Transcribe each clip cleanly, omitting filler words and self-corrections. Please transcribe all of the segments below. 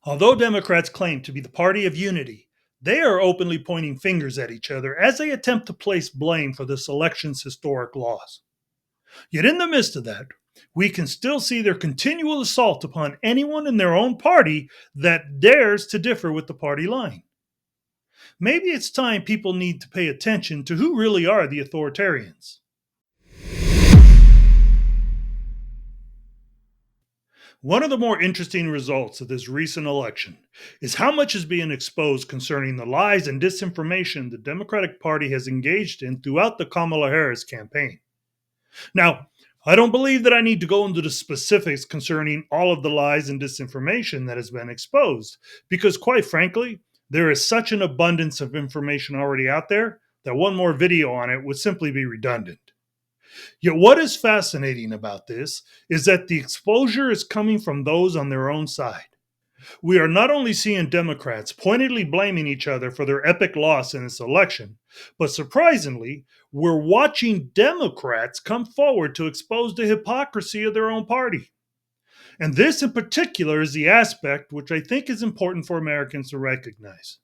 Although Democrats claim to be the party of unity, they are openly pointing fingers at each other as they attempt to place blame for this election's historic loss. Yet in the midst of that, we can still see their continual assault upon anyone in their own party that dares to differ with the party line. Maybe it's time people need to pay attention to who really are the authoritarians. One of the more interesting results of this recent election is how much is being exposed concerning the lies and disinformation the Democratic Party has engaged in throughout the Kamala Harris campaign. Now, I don't believe that I need to go into the specifics concerning all of the lies and disinformation that has been exposed, because quite frankly, there is such an abundance of information already out there that one more video on it would simply be redundant. Yet what is fascinating about this is that the exposure is coming from those on their own side. We are not only seeing Democrats pointedly blaming each other for their epic loss in this election, but surprisingly, we're watching Democrats come forward to expose the hypocrisy of their own party. And this in particular is the aspect which I think is important for Americans to recognize.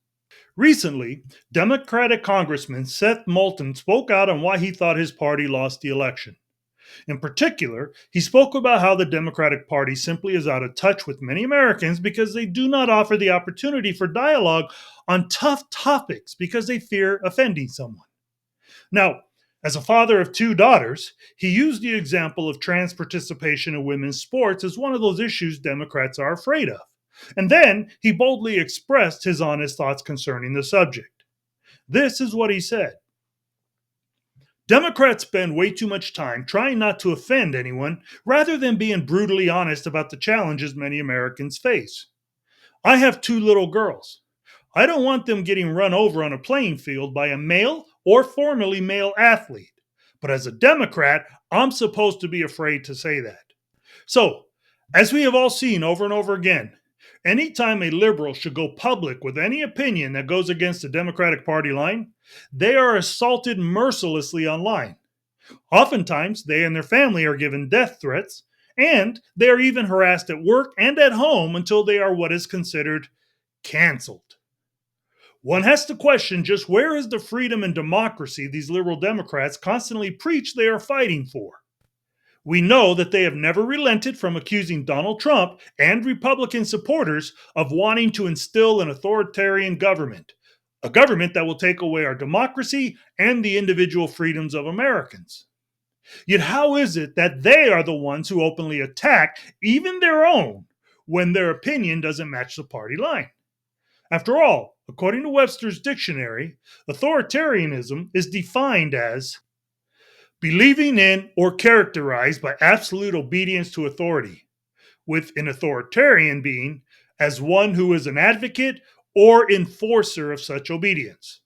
Recently, Democratic Congressman Seth Moulton spoke out on why he thought his party lost the election. In particular, he spoke about how the Democratic Party simply is out of touch with many Americans because they do not offer the opportunity for dialogue on tough topics because they fear offending someone. Now, as a father of two daughters, he used the example of trans participation in women's sports as one of those issues Democrats are afraid of. And then he boldly expressed his honest thoughts concerning the subject. This is what he said. Democrats spend way too much time trying not to offend anyone rather than being brutally honest about the challenges many Americans face. I have two little girls. I don't want them getting run over on a playing field by a male or formerly male athlete. But as a Democrat, I'm supposed to be afraid to say that. So, as we have all seen over and over again, anytime a liberal should go public with any opinion that goes against the Democratic Party line, they are assaulted mercilessly online. Oftentimes, they and their family are given death threats, and they are even harassed at work and at home until they are what is considered canceled. One has to question just where is the freedom and democracy these liberal Democrats constantly preach they are fighting for. We know that they have never relented from accusing Donald Trump and Republican supporters of wanting to instill an authoritarian government, a government that will take away our democracy and the individual freedoms of Americans. Yet how is it that they are the ones who openly attack even their own when their opinion doesn't match the party line? After all, according to Webster's dictionary, authoritarianism is defined as believing in or characterized by absolute obedience to authority, with an authoritarian being as one who is an advocate or enforcer of such obedience.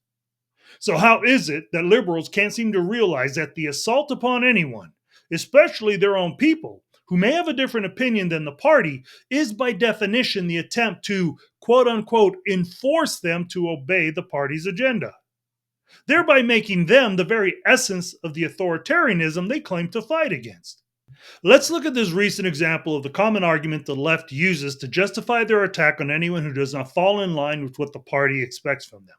So how is it that liberals can't seem to realize that the assault upon anyone, especially their own people, who may have a different opinion than the party, is by definition the attempt to, quote unquote, enforce them to obey the party's agenda, thereby making them the very essence of the authoritarianism they claim to fight against? Let's look at this recent example of the common argument the left uses to justify their attack on anyone who does not fall in line with what the party expects from them.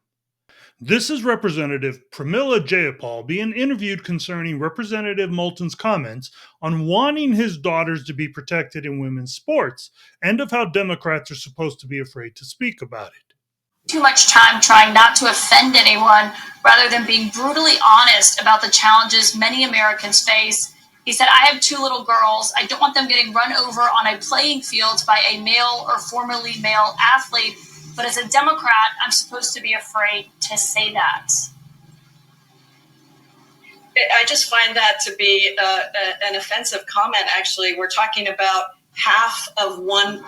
This is Representative Pramila Jayapal being interviewed concerning Representative Moulton's comments on wanting his daughters to be protected in women's sports and of how Democrats are supposed to be afraid to speak about it. Too much time trying not to offend anyone rather than being brutally honest about the challenges many Americans face. He said, I have two little girls. I don't want them getting run over on a playing field by a male or formerly male athlete. But as a Democrat, I'm supposed to be afraid to say that. I just find that to be an offensive comment, actually. We're talking about 0.5%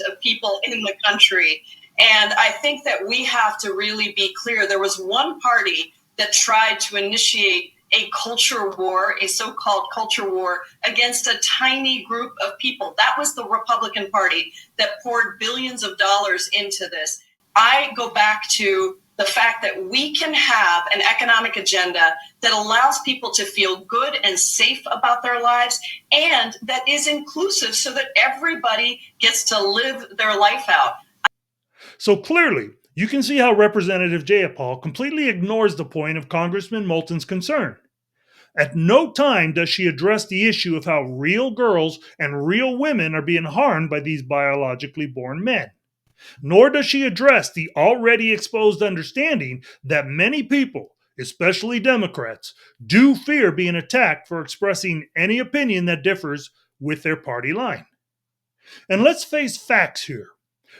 of people in the country. And I think that we have to really be clear. There was one party that tried to initiate a culture war, a so-called culture war, against a tiny group of people. That was the Republican Party that poured billions of dollars into this. I go back to the fact that we can have an economic agenda that allows people to feel good and safe about their lives and that is inclusive so that everybody gets to live their life out. So clearly, you can see how Representative Jayapal completely ignores the point of Congressman Moulton's concern. At no time does she address the issue of how real girls and real women are being harmed by these biologically born men. Nor does she address the already exposed understanding that many people, especially Democrats, do fear being attacked for expressing any opinion that differs with their party line. And let's face facts here.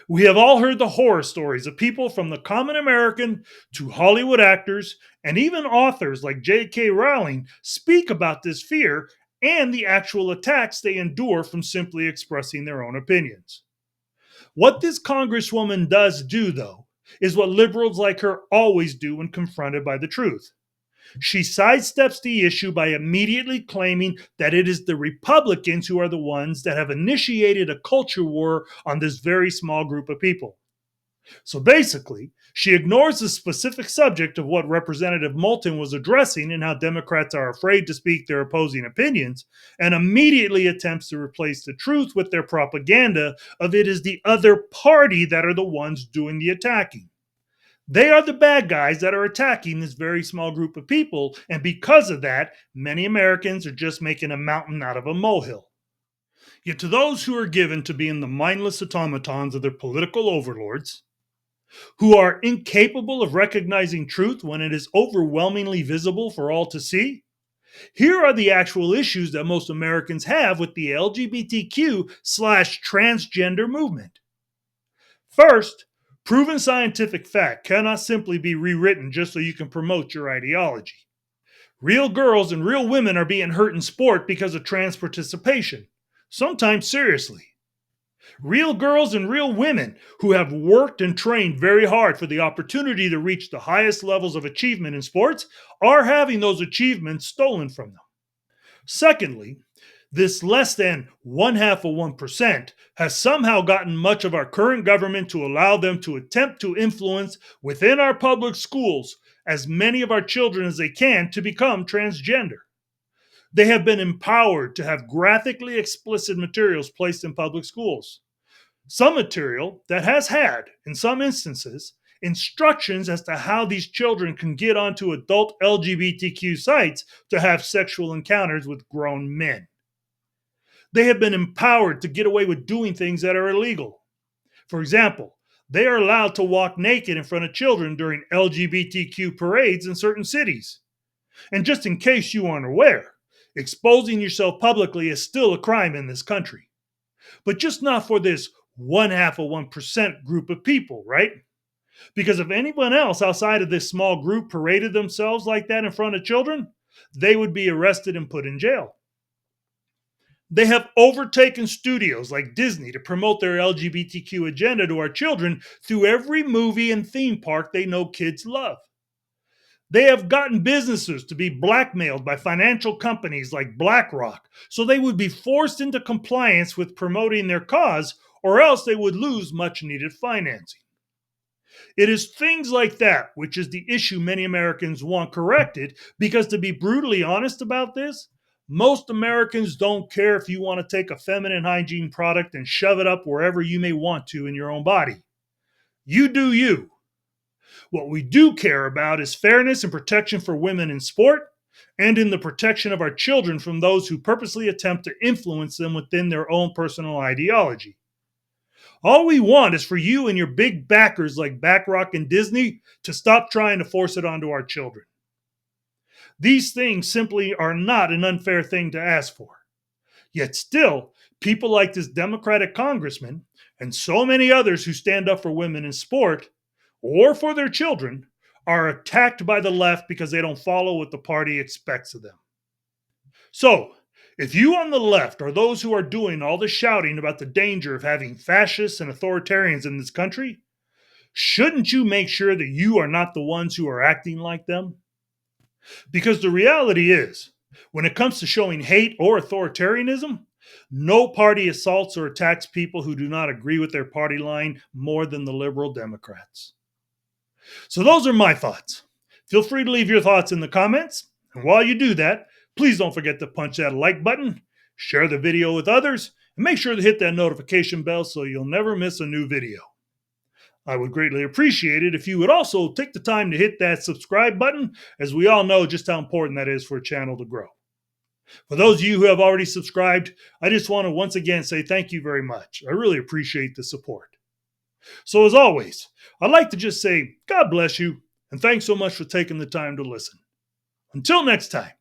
We have all heard the horror stories of people from the common American to Hollywood actors and even authors like J.K. Rowling speak about this fear and the actual attacks they endure from simply expressing their own opinions. What this Congresswoman does do, though, is what liberals like her always do when confronted by the truth. She sidesteps the issue by immediately claiming that it is the Republicans who are the ones that have initiated a culture war on this very small group of people. So basically, she ignores the specific subject of what Representative Moulton was addressing and how Democrats are afraid to speak their opposing opinions, and immediately attempts to replace the truth with their propaganda of it is the other party that are the ones doing the attacking. They are the bad guys that are attacking this very small group of people, and because of that, many Americans are just making a mountain out of a molehill. Yet to those who are given to being the mindless automatons of their political overlords, who are incapable of recognizing truth when it is overwhelmingly visible for all to see, here are the actual issues that most Americans have with the LGBTQ/transgender movement. First, proven scientific fact cannot simply be rewritten just so you can promote your ideology. Real girls and real women are being hurt in sport because of trans participation, sometimes seriously. Real girls and real women who have worked and trained very hard for the opportunity to reach the highest levels of achievement in sports are having those achievements stolen from them. Secondly, this less than 0.5% has somehow gotten much of our current government to allow them to attempt to influence within our public schools as many of our children as they can to become transgender. They have been empowered to have graphically explicit materials placed in public schools. Some material that has had, in some instances, instructions as to how these children can get onto adult LGBTQ sites to have sexual encounters with grown men. They have been empowered to get away with doing things that are illegal. For example, they are allowed to walk naked in front of children during LGBTQ parades in certain cities. And just in case you aren't aware, exposing yourself publicly is still a crime in this country. But just not for this 0.5% group of people, right? Because if anyone else outside of this small group paraded themselves like that in front of children, they would be arrested and put in jail. They have overtaken studios like Disney to promote their LGBTQ agenda to our children through every movie and theme park they know kids love. They have gotten businesses to be blackmailed by financial companies like BlackRock so they would be forced into compliance with promoting their cause, or else they would lose much needed financing. It is things like that which is the issue many Americans want corrected, because to be brutally honest about this, most Americans don't care if you want to take a feminine hygiene product and shove it up wherever you may want to in your own body. You do you. What we do care about is fairness and protection for women in sport, and in the protection of our children from those who purposely attempt to influence them within their own personal ideology. All we want is for you and your big backers like BlackRock and Disney to stop trying to force it onto our children. These things simply are not an unfair thing to ask for. Yet still, people like this Democratic congressman and so many others who stand up for women in sport or for their children are attacked by the left because they don't follow what the party expects of them. So, if you on the left are those who are doing all the shouting about the danger of having fascists and authoritarians in this country, shouldn't you make sure that you are not the ones who are acting like them? Because the reality is, when it comes to showing hate or authoritarianism, no party assaults or attacks people who do not agree with their party line more than the liberal Democrats. So those are my thoughts. Feel free to leave your thoughts in the comments. And while you do that, please don't forget to punch that like button, share the video with others, and make sure to hit that notification bell so you'll never miss a new video. I would greatly appreciate it if you would also take the time to hit that subscribe button, as we all know just how important that is for a channel to grow. For those of you who have already subscribed, I just want to once again say thank you very much. I really appreciate the support. So as always, I'd like to just say God bless you, and thanks so much for taking the time to listen. Until next time.